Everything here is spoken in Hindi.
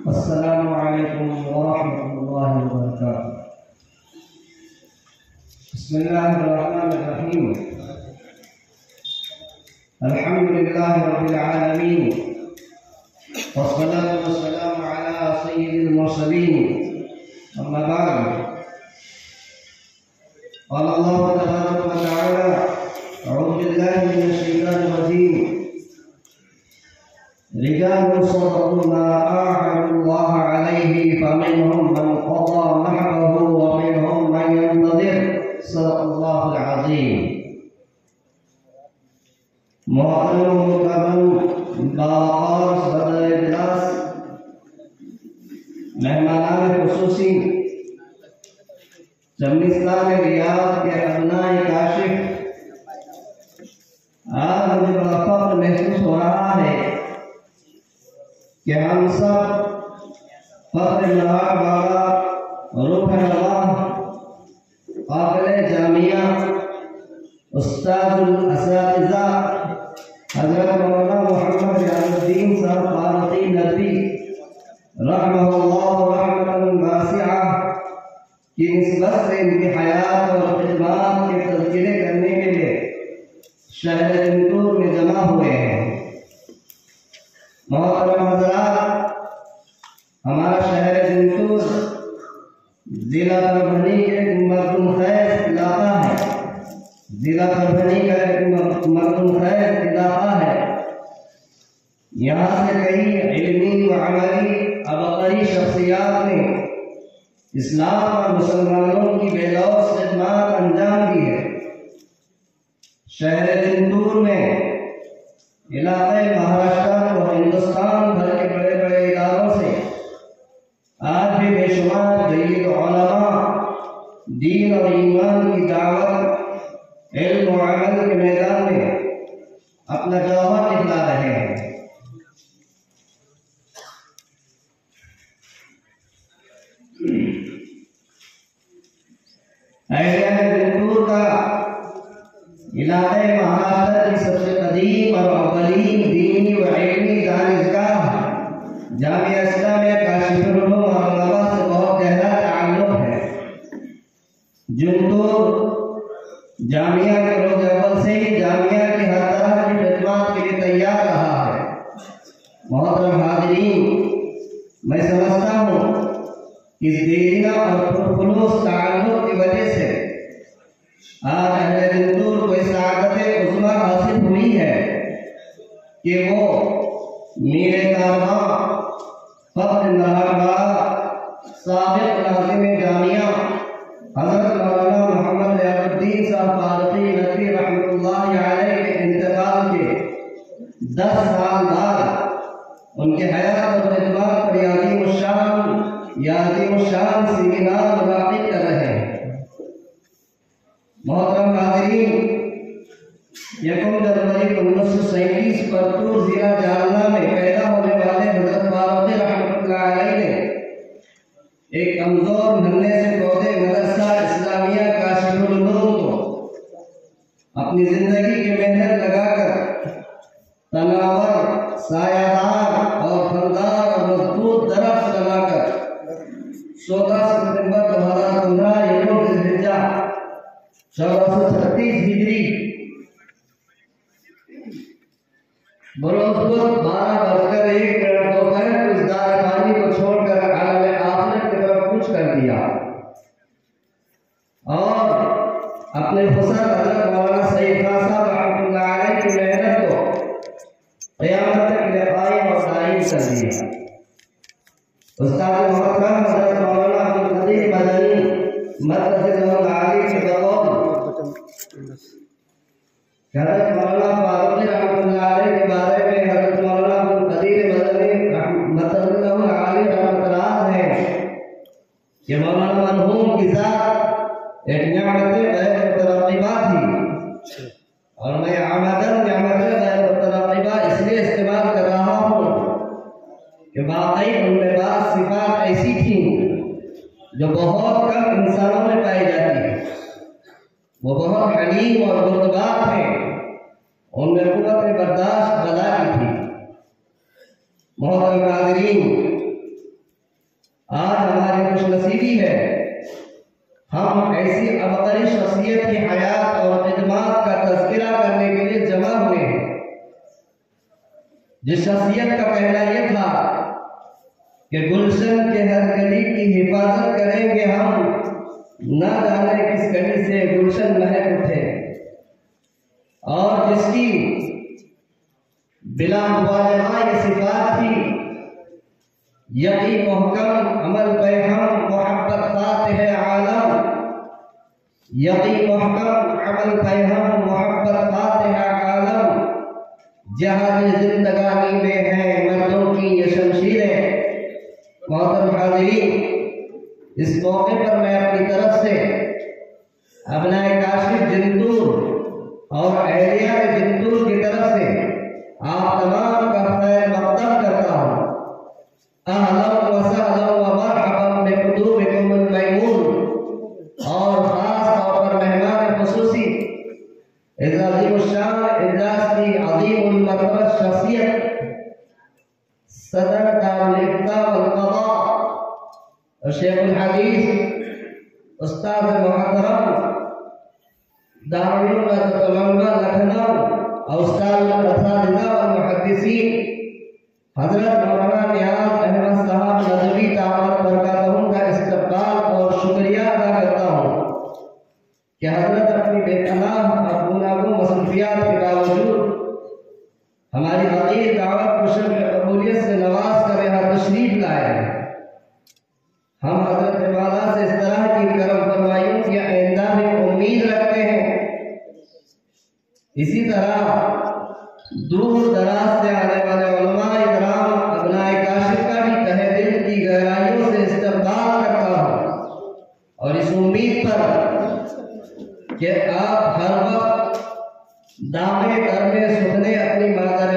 अस्सलामु अलैकुम वरहमतुल्लाहि वबरकातुहू। बिस्मिल्लाहिर्रहमानिर्रहीम। अल्हम्दुलिल्लाहि रब्बिल आलमीन वस्सलातु वस्सलामु अला सय्यिदिल मुरसलीन। अम्मा बाद, क़ाला अल्लाहु तबारक व तआला अऊज़ु बिल्लाहि मिनश शैतानिर रजीम। रिजालुन सदक़ू मा आअहदुल्लाह अलैहि फमिनहुम मन क़ज़ा नहबहु व मिनहुम मन यंतज़िर। सदक़ल्लाहुल अज़ीम। मोहतरम मुकर्रम बावक़ार सदर इजलास, मेहमानान खुसूसी, जमनिस्तान रियाद के अबनाए काशिफ, आज मुझे बड़ा फख्र महसूस हो रहा है कि हम सब फख्र नवाब वाला रूह नवाब काबिल जामिया उस्तादुल असातिज़ा हज़रत मौलाना मोहम्मद रियाजुद्दीन साहब फारूकी नदवी रहमहुल्लाह रहमतन वासिआ की निस्बत से इनकी हयात और खिदमत के तज़किरे करने के लिए शहर जंतूर में जमा हुए हैं। मोहतरम हज़रात, हमारा शहर जंतूर जिला परभनी के एक मरदूम खैज इलाका है। जिला परभनी का एक मरदूम खैज इलाका है। यहाँ से कई इल्मी व अमली अबकरी शख्सियात ने इस्लाम और मुसलमानों की बेलौस खिदमत अंजाम दी है। शहर जंतूर में इलाके महाराष्ट्र और हिंदुस्तान भर के बड़े बड़े इदारों से आज भी बेशुमार जय्यद उलमा दीन और ईमान की दावत इल्म और अमल के मैदान में अपना जौहर निकला रहे हैं। जंतूर का इलाके महाराष्ट्र की सबसे कदीम और अव्वलीन दीनी व इल्मी दानिशगाह जामिया इस्लामिया काशिफुल उलूम औरंगाबाद से बहुत गहरा ताल्लुक है। जंतूर जामिया के रोज अव्वल से ही जामिया की हर तरह की खिदमत के लिए तैयार रहा है। मोहतरम हाज़रीन, मैं समझता हूँ कि दीना और पुरखुलूस ताल्लुक की वजह से आज अहले जंतूर को इस आदत उज़्मा हासिल हुई है कि वो मीरे कारवां फख्र नवाब साबिक़ नाज़िम जामिया हज़रत मौलाना मोहम्मद रियाजुद्दीन साहब फारूकी नदवी रहमतुल्लाहि अलैहि के इंतकाल के 10 साल बाद उनके हयात और खिदमत पर याज़ीमुश्शान सेमिनार मुनाक़िद कर रहे हैं। मोहतरम हाज़रीन, 1 जनवरी 1937 परतूर जिला जालना में पैदा होने वाले हज़रत फारूकी रहमतुल्लाह अलैहि ने एक कमजोर नन्हे से पौधे मदरसा इस्लामिया काशिफुल उलूम को अपनी जिंदगी की मेहनत लगाकर तनावर, सायादार और फलदार और मजबूत दरख्त बनाकर 14 सितंबर 2015 यौम ज़िलहिज्जा 1436 हिजरी बरोज़ 12:01 दोपहर को इस दारखानी को छोड़कर आलम आखिरत की तरफ कूच कर दिया और अपने फसर हज़रत मौलाना सईद खान साहब रहमतुल्लाह अलैहि की मेहनत को क़यामत तक के लिए कायम और दायम कर दिया। उस्ताद मोहतरम हज़रत मौलाना अब्दुल कदीर मदनी मदरसतुल आली के बगौल हज़रत मौलाना फारूकी रहमतुल्लाह अलैहि के बारे में हज़रत मौलाना अब्दुल कदीर मदनी मदरसतुल आली रहमतुल्लाह है कि मौलाना मरहूम की ज़ात एक नियामत गैर मुतरक़्क़िबा थी और मैं आमदन नियामत गैर मुतरक़्क़िबा इसलिए इस्तेमाल कर रहा हूँ कि वाकई उनमें बात सिफात ऐसी थी जो बहुत कम इंसानों में पाई जाती है। वो बहुत हलीम और बुर्दबार थे। उनमें कुव्वत बर्दाश्त बला की थी। मोहतरम नाज़रीन, नसीबी है हम ऐसी अबतरी शख्सियत की हयात और खिदमत का तज़किरा करने के लिए जमा हुए हैं, जिस शख्सियत का कहना यह था कि गुलशन के हर गली की हिफाजत करेंगे हम, न जाने किस गली से गुलशन महक उठे, और जिसकी बिला मुबालगा ये सिफात थी, यकी मुहकम अमल पे हम मोहब्बत फातिह आलम, यकी मुहकम अमल पे हम मोहब्बत फातिह आलम, जहां जिंदगानी में है मर्दों की ये शमशीरें। मोहतरम हाज़िरीन, इस मौके पर मैं अपनी तरफ से अबनाए काशिफ जिंदूर और अहलिया जिंदूर की तरफ से आप तमाम का खैर मक़दम करता हूँ। अहलन व सहलन व मरहबन बिक़ुदूमिकुम अल-मैमून, और ख़ास तौर पर मेहमान ख़ुसूसी इस अज़ीमुश्शान इजलास की अज़ीमुल मरतबा शख्सियत सदर दारुल इफ्ता वल क़दा और शेखुल हदीस उस्ताद मुहतरम दारुल उलूम लखनऊ और उस्ताद असातिज़ा व मुहद्दिसीन हज़रत मौलाना नियाज़ अहमद साहब नदवी दावत बरकातहुम का इस्तक़बाल और शुक्रिया अदा करता हूँ कि हज़रत अपनी बेपनाह और गुनागो मसरूफियात के बावजूद हमारी हक़ीक़ी दावत को शर्फ़ कबूलियत से नवाज कर यहाँ तशरीफ़ लाए। हम हज़रत वाला से इस तरह की करम फरमाइयों की आइंदा में उम्मीद रखते हैं। इसी तरह दूर दराज से आने वाले उलमा इकराम अबनाए काशिफ का भी तहे दिल की गहराइयों से इस्तक़बाल करता हूँ, और इस उम्मीद पर कि आप हर वक्त दामे करने सुनने अपनी मादर